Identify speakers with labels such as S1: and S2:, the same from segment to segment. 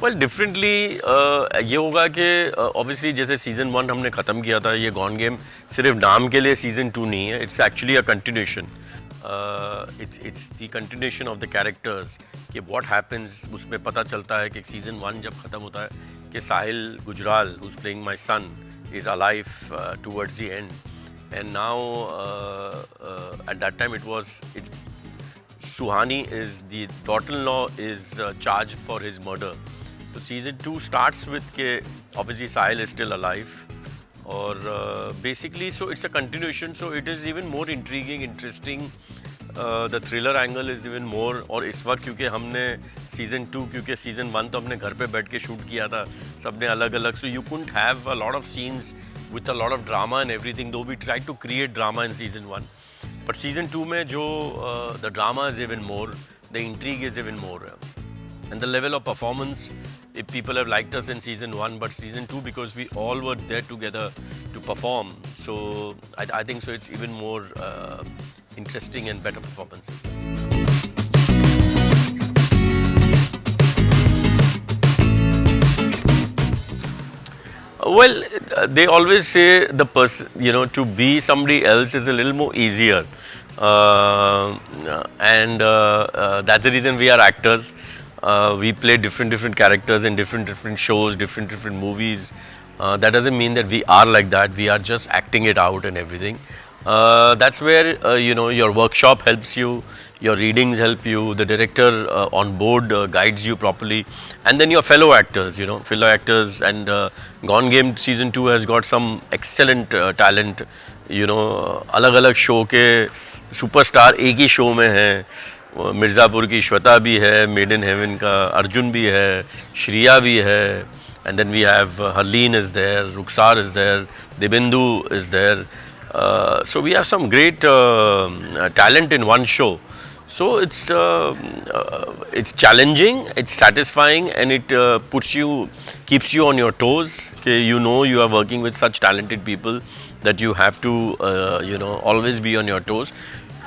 S1: Well differently ये होगा कि ऑब्वियसली जैसे सीज़न 1 हमने ख़त्म किया था, ये गॉन गेम सिर्फ नाम के लिए सीज़न 2 नहीं है, it's actually a continuation. It's the continuation of the characters कि व्हाट हैपेंस. उसमें पता चलता है कि सीज़न 1 जब ख़त्म होता है कि Sahil Gujral who is playing my son is alive towards the end. And now at that time it was Suhani is the daughter-in-law is charged for his murder. So season 2 starts with ke obviously Sahil is still alive, or basically so it's a continuation. So it is even more intriguing, interesting. The thriller angle is even more. और इस वक्त क्योंकि हमने season 2 क्योंकि season 1 तो हमने घर पे बैठ के शूट किया था सबने अलग-अलग, so you couldn't have a lot of scenes with a lot of drama and everything, though we tried to create drama in season 1. But season 2 में जो the drama is even more, the intrigue is even more, and the level of performance. If people have liked us in season 1, but season 2 because we all were there together to perform, so I think so it's even more interesting and better performances. Well, they always say the person, to be somebody else is a little more easier, and that's the reason we are actors. We play different characters in different shows, different movies. That doesn't mean that we are like that. We are just acting it out and everything. That's where your workshop helps you. Your readings help you, the director on board guides you properly, and then your fellow actors, and Gone Game season 2 has got some excellent talent, अलग-अलग show के superstar एक ही show में हैं. मिर्ज़ापुर की श्वेता भी है, made in heaven का अर्जुन भी है, श्रिया भी है, and then we have Harleen is there, Ruxar is there, Dibindu is there. So we have some great talent in one show. So it's challenging, it's satisfying, and it keeps you on your toes. Okay, you are working with such talented people that you have to always be on your toes.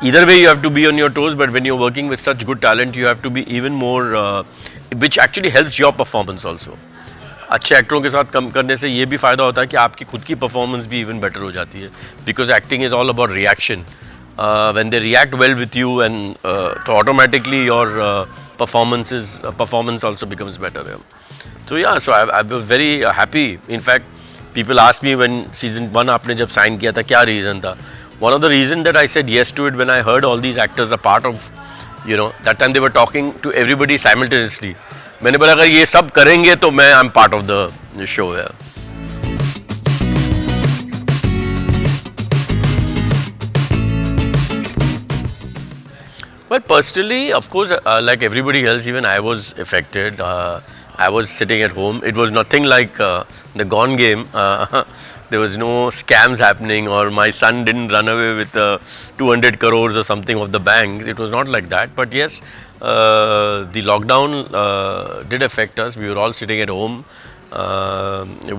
S1: Either way you have to be on your toes, but when you're working with such good talent, you have to be even more, which actually helps your performance also. अच्छे एक्टरों के साथ कम करने से ये भी फ़ायदा होता है कि आपकी खुद की परफॉर्मेंस भी इवन बेटर हो जाती है, because acting is all about reaction. When they react well with you, and so automatically your performance also becomes better. So yeah, so I was very happy. In fact, people ask me when season 1 आपने जब sign किया था क्या reason था. One of the reason that I said yes to it when I heard all these actors are part of, that time they were talking to everybody simultaneously. मैंने बोला अगर ये सब करेंगे तो मैं I'm part of the show. Well, personally, of course, like everybody else, even I was affected. I was sitting at home. It was nothing like the Gone Game. There was no scams happening, or my son didn't run away with 200 crores or something of the bank. It was not like that. But yes, the lockdown did affect us. We were all sitting at home,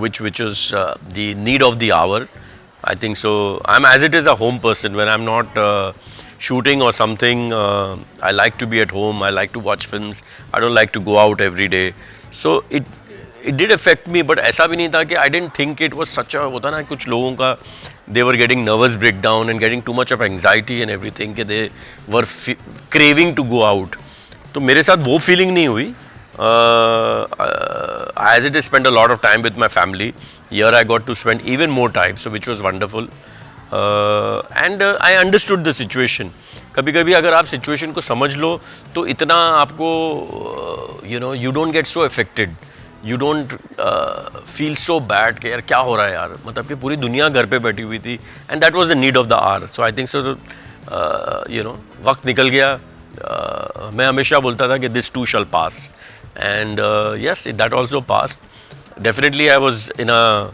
S1: which was the need of the hour. I think so. I'm as it is a home person. When I'm not shooting or something, I like to be at home. I like to watch films. I don't like to go out every day. So it did affect me, but ऐसा भी नहीं था कि I didn't think it was such a, होता ना कुछ लोगों का they were getting nervous breakdown and getting too much of anxiety and everything कि they were craving to go out. तो मेरे साथ वो feeling नहीं हुई. As it is, spent a lot of time with my family. Here I got to spend even more time, so which was wonderful. And I understood the situation. कभी-कभी अगर आप situation को समझ लो तो इतना आपको you don't get so affected. You don't feel so bad कि यार क्या हो रहा है यार, मतलब कि पूरी दुनिया घर पे बैठी हुई थी, and that was the need of the hour. So I think so, वक्त निकल गया. मैं हमेशा बोलता था कि this too shall pass, and yes, that also passed. Definitely I was in a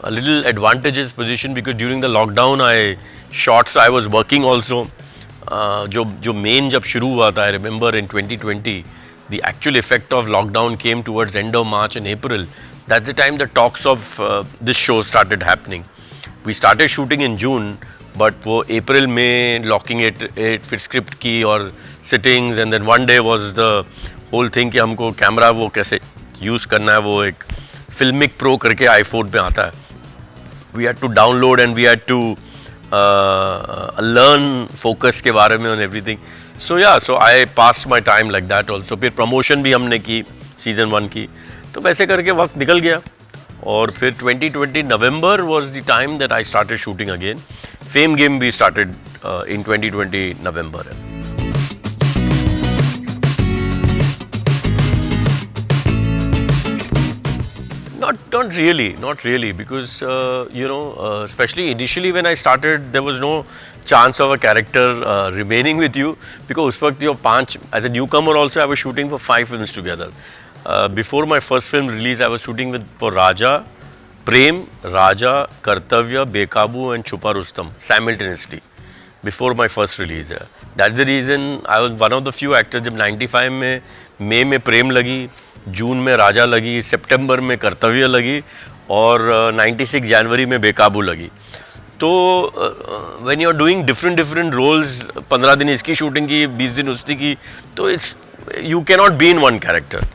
S1: little advantageous position because during the lockdown I shot, so I was working also. जो main जब शुरू हुआ था, I remember in 2020, the actual effect of lockdown came towards end of March and April. That's the time the talks of this show started happening. We started shooting in June, but वो April में locking it फिर script की और sittings, and then one day was the whole thing कि हमको camera वो कैसे use करना है, वो एक फिल्मिक प्रो करके आईफोन पे आता है. We had to download and we had to learn focus के बारे में and everything. So yeah, so I passed my time like that also. फिर promotion भी हमने की season 1 की, तो वैसे करके वक्त निकल गया. और फिर 2020 November was the time that I started shooting again. Fame Game we started in 2020 November. Not really, because especially initially when I started, there was no chance of a character remaining with you, because उस वक्त your पांच, as a newcomer also I was shooting for 5 films together. Before my first film release, I was shooting for Raja, Prem, Raja, Kartavya, Bekabu and Chupa Rustam simultaneously before my first release. That's the reason I was one of the few actors. जब 95 में मई में प्रेम लगी, जून में राजा लगी, सितंबर में कर्तव्य लगी और 96 जनवरी में बेकाबू लगी. तो when you are doing different roles, 15 दिन इसकी शूटिंग की, 20 दिन उसकी की, तो it's you can not be in one character.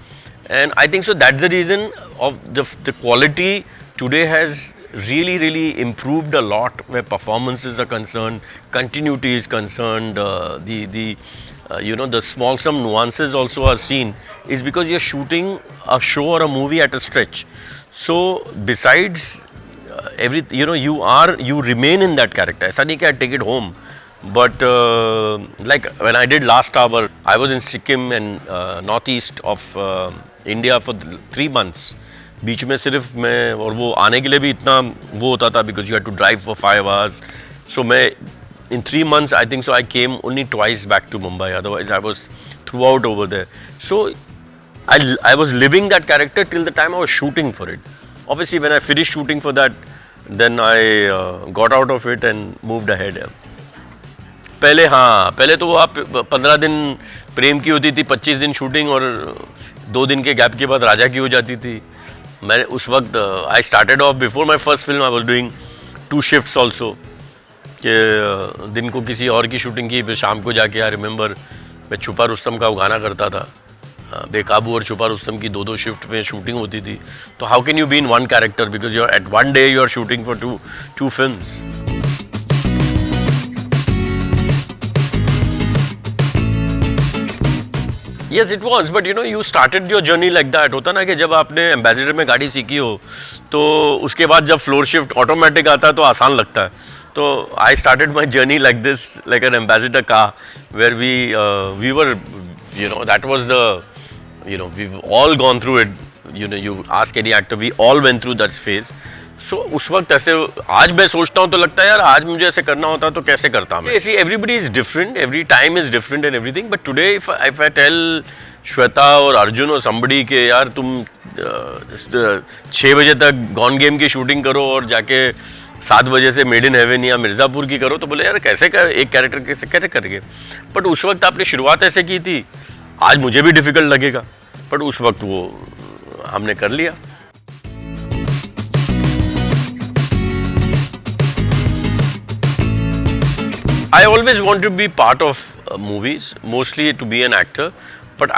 S1: And I think so that's the reason of the quality today has really improved a lot where performances are concerned, continuity is concerned, the small some nuances also are seen, is because you're shooting a show or a movie at a stretch. So besides you remain in that character. ऐसा नहीं कि I take it home, but like when I did Last Hour, I was in Sikkim and northeast of India for 3 months. बीच में सिर्फ मैं, और वो आने के लिए भी इतना वो होता था, because you had to drive for 5 hours. सो मैं in 3 months I think so I came only twice back to Mumbai, otherwise I was throughout over there. सो I was living that character till the time I was shooting for it. Obviously when I finished shooting for that, then I got out of it and moved ahead. पहले तो वो आप 15 दिन प्रेम की होती थी, 25 दिन शूटिंग और 2 दिन के गैप के बाद राजा की हो जाती थी. मैंने उस वक्त I started off before my first film, I was doing 2 shifts also, कि दिन को किसी और की शूटिंग की, फिर शाम को जाके आई रिमेंबर मैं छुपा रुस्तम का गाना करता था. बेकाबू और छुपा रुस्तम की 2 शिफ्ट में शूटिंग होती थी. तो how can you be in one character, because you are at one day you are shooting for two films. Yes, it was, but you started your journey like that. होता ना कि जब आपने ambassador में गाड़ी सीखी हो, तो उसके बाद जब फ्लोर शिफ्ट ऑटोमेटिक आता है तो आसान लगता है. तो I started my journey like this, like an ambassador car, where we were, that was the, we've all gone through it. You ask any actor, we all went through that phase. So उस वक्त ऐसे, आज मैं सोचता हूँ तो लगता है यार आज मुझे ऐसे करना होता तो कैसे करता मैं. See, everybody is different, every time is different and everything, but today if I tell Shweta और अर्जुन और somebody के यार तुम 6 बजे तक गॉन गेम की शूटिंग करो और जाके 7 बजे से मेड इन हेवन या मिर्ज़ापुर की करो, तो बोले यार कैसे एक कैरेक्टर कैसे करेंगे. बट उस वक्त आपने शुरुआत ऐसे की थी, आज मुझे भी डिफ़िकल्ट लगेगा, बट उस वक्त वो हमने कर लिया. I always wanted to be part of movies, mostly to be an actor. But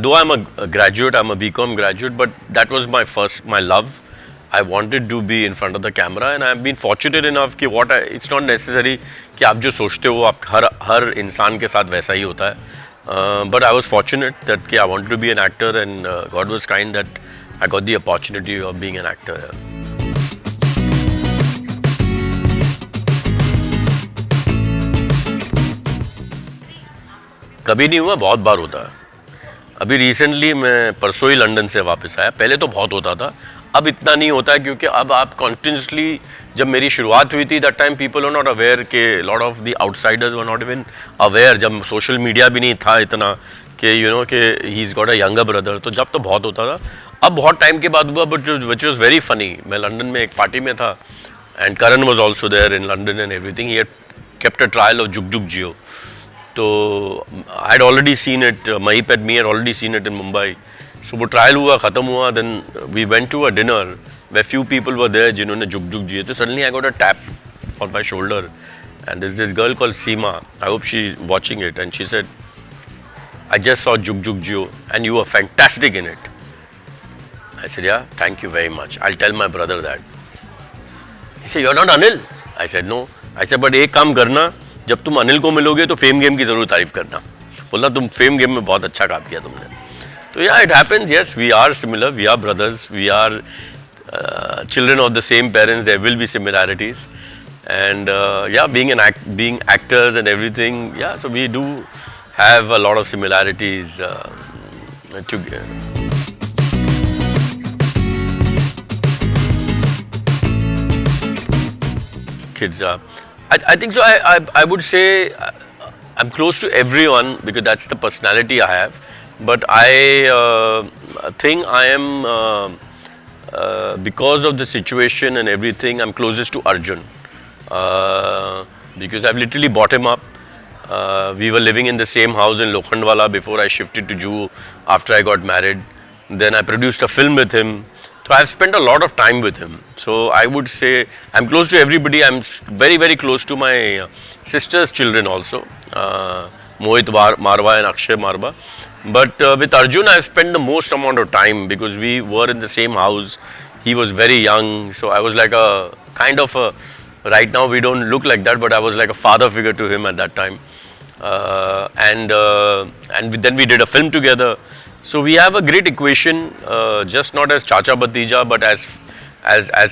S1: though I'm a graduate, I'm a BCom graduate, but that was my love. I wanted to be in front of the camera, and I've been fortunate enough कि it's not necessary कि आप जो सोचते हो आप हर इंसान के साथ वैसा ही होता है. But I was fortunate that I wanted to be an actor, and God was kind that I got the opportunity of being an actor. कभी नहीं हुआ, बहुत बार होता है. अभी रिसेंटली मैं परसों ही लंदन से वापस आया. पहले तो बहुत होता था, अब इतना नहीं होता है, क्योंकि अब आप कॉन्टिन्यूसली, जब मेरी शुरुआत हुई थी that time people were not aware के lot of the outsiders were not even aware, जब सोशल मीडिया भी नहीं था इतना कि कि he is got a younger brother, तो जब तो बहुत होता था. अब बहुत टाइम के बाद हुआ, but which was very funny. मैं लंदन में एक पार्टी में था, and Karan was also there in London and everything. He had kept a trial of Jug Jug Jiyo. तो I had already seen it, Mahip and me had already seen it in Mumbai. So वो trial हुआ, ख़त्म हुआ, then we went to a dinner where few people were there जिन्होंने जुग जुग जिए. तो suddenly I got a tap on my shoulder, and there's this girl called Seema. I hope she's watching it, and she said, I just saw Jug Jug Jio and you were fantastic in it. I said, yeah, thank you very much. I'll tell my brother that. He said, you're not Anil? I said, no. I said, but एक काम करना, जब तुम अनिल को मिलोगे तो fame game की जरूर तारीफ करना. बोला तुम फेम गेम में बहुत अच्छा काम किया तुमने. So yeah, it happens. Yes, we are similar. We are brothers. We are children of the same parents. There will be similarities, and yeah, being actors and everything. Yeah, so we do have a lot of similarities. To kids. I think so. I would say I'm close to everyone because that's the personality I have. But I think I am because of the situation and everything. I'm closest to Arjun because I've literally bought him up. We were living in the same house in Lokhandwala before I shifted to Juhu after I got married. Then I produced a film with him. So I've spent a lot of time with him. So I would say I'm close to everybody. I'm very, very close to my sister's children also, Mohit Marwa and Akshay Marwa. But with Arjun, I've spent the most amount of time because we were in the same house. He was very young, so I was like a kind of a. Right now, we don't look like that, but I was like a father figure to him at that time. And then we did a film together. So we have a great equation, just not as Chacha Bhatija, but as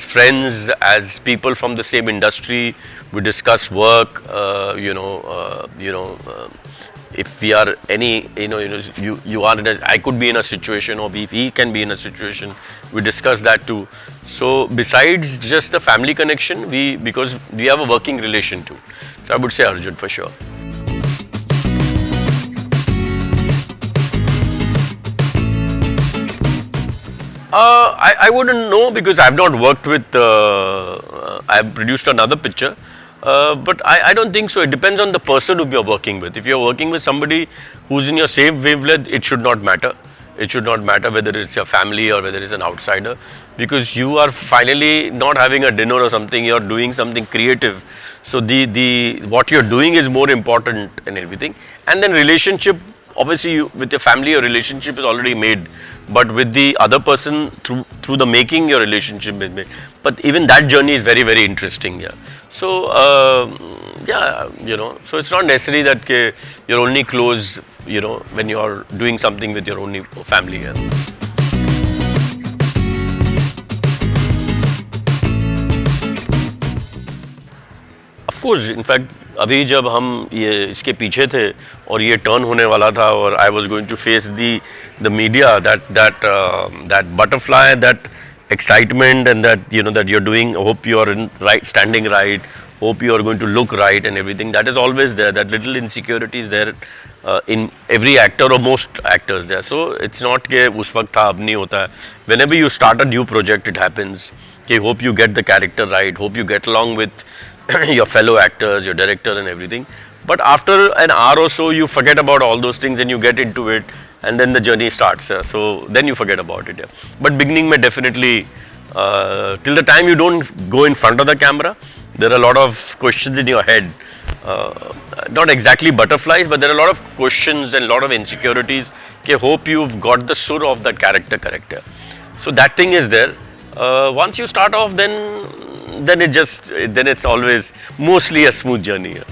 S1: friends, as people from the same industry. We discuss work, if we are any, you are in a, I could be in a situation, or if he can be in a situation, we discuss that too. So besides just the family connection, because we have a working relation too. So I would say Arjun for sure. I wouldn't know because I've not worked with, I've produced another picture. But I don't think so. It depends on the person who you're working with. If you're working with somebody who's in your same wavelength, it should not matter. It should not matter whether it's your family or whether it's an outsider, because you are finally not having a dinner or something. You're doing something creative. So the what you're doing is more important and everything. And then relationship, obviously with your family, your relationship is already made. But with the other person, through the making, your relationship is made. But even that journey is very, very interesting. Yeah. So yeah, so it's not necessary that you're only close, when you're doing something with your only family. Yeah. Of course, in fact, अभी जब हम ये इसके पीछे थे और ये turn होने वाला था और I was going to face the media, that butterfly, that excitement, and that that you're doing, hope you are standing right, hope you are going to look right and everything, that is always there. That little insecurity is there in every actor or most actors. Yeah. So it's not कि उस वक्त था अब नहीं होता है. Whenever you start a new project, it happens. कि hope you get the character right, hope you get along with your fellow actors, your director and everything. But after an hour or so, you forget about all those things and you get into it, and then the journey starts. So then you forget about it. Yeah. But beginning may definitely, till the time you don't go in front of the camera, there are a lot of questions in your head. Not exactly butterflies, but there are a lot of questions and a lot of insecurities. Okay, hope you've got the sur of that character correct. Yeah. So that thing is there. Once you start off, then it's always mostly a smooth journey. Yeah.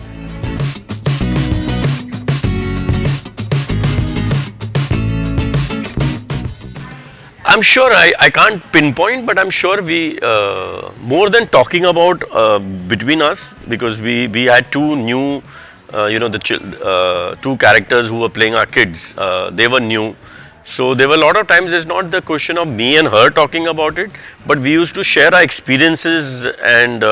S1: I'm sure I can't pinpoint, but I'm sure we more than talking about between us, because we had two new two characters who were playing our kids. They were new. So there were a lot of times it's not the question of me and her talking about it, but we used to share our experiences and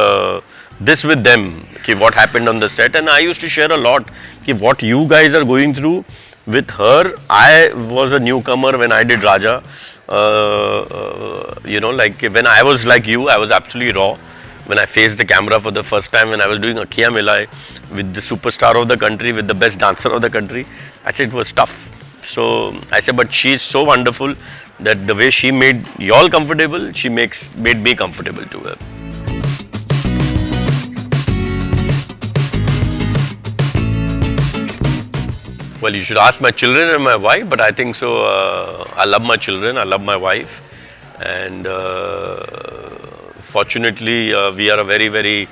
S1: this with them, okay, what happened on the set. And I used to share a lot, okay, what you guys are going through with her. I was a newcomer when I did Raja. Like when I was like you, I was absolutely raw. When I faced the camera for the first time, when I was doing Akhiya Milai with the superstar of the country, with the best dancer of the country, I said it was tough. So I said, but she's so wonderful that the way she made y'all comfortable, she made me comfortable to her. Well, you should ask my children and my wife, but I think so. I love my children, I love my wife, and fortunately we are a very very,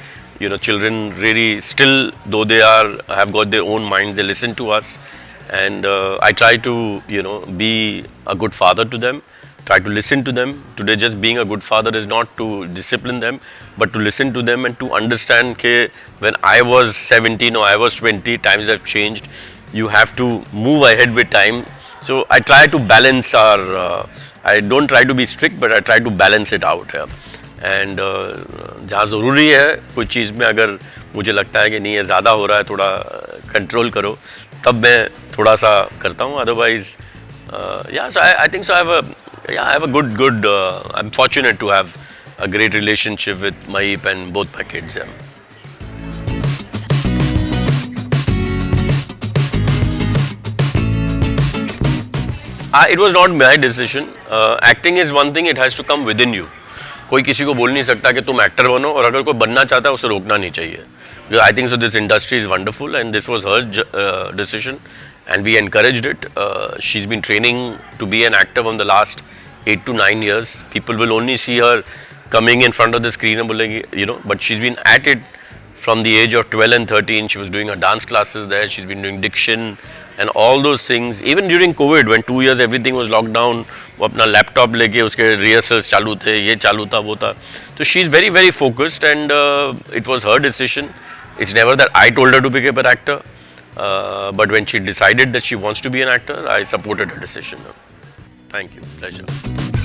S1: children really still, though they are have got their own minds, they listen to us, and I try to, be a good father to them, try to listen to them. Today just being a good father is not to discipline them, but to listen to them and to understand that when I was 17 or I was 20, times have changed. You have to move ahead with time. So I try to balance our, I don't try to be strict, but I try to balance it out. Yeah. And जहाँ ज़रूरी है कोई चीज़ में, अगर मुझे लगता है कि नहीं, ये ज़्यादा हो रहा है, थोड़ा कंट्रोल करो, तब मैं थोड़ा सा करता हूँ. Otherwise yeah, so I think so I have a good I am fortunate to have a great relationship with Mahip and both my kids. Yeah. It was not my decision. Acting is one thing; it has to come within you. कोई किसी को बोल नहीं सकता कि तुम actor बनो, और अगर कोई बनना चाहता है उसे रोकना नहीं चाहिए. Because I think so this industry is wonderful, and this was her decision, and we encouraged it. She's been training to be an actor from the last 8 to 9 years. People will only see her coming in front of the screen and बोलेंगे, but she's been at it from the age of 12 and 13. She was doing her dance classes there. She's been doing diction and all those things. Even during COVID, when 2 years everything was locked down, वो अपना laptop लेके उसके rehearsals चालू थे, ये चालू था, वो था. So she's very very focused, and it was her decision. It's never that I told her to become an actor, but when she decided that she wants to be an actor, I supported her decision. Thank you. Pleasure.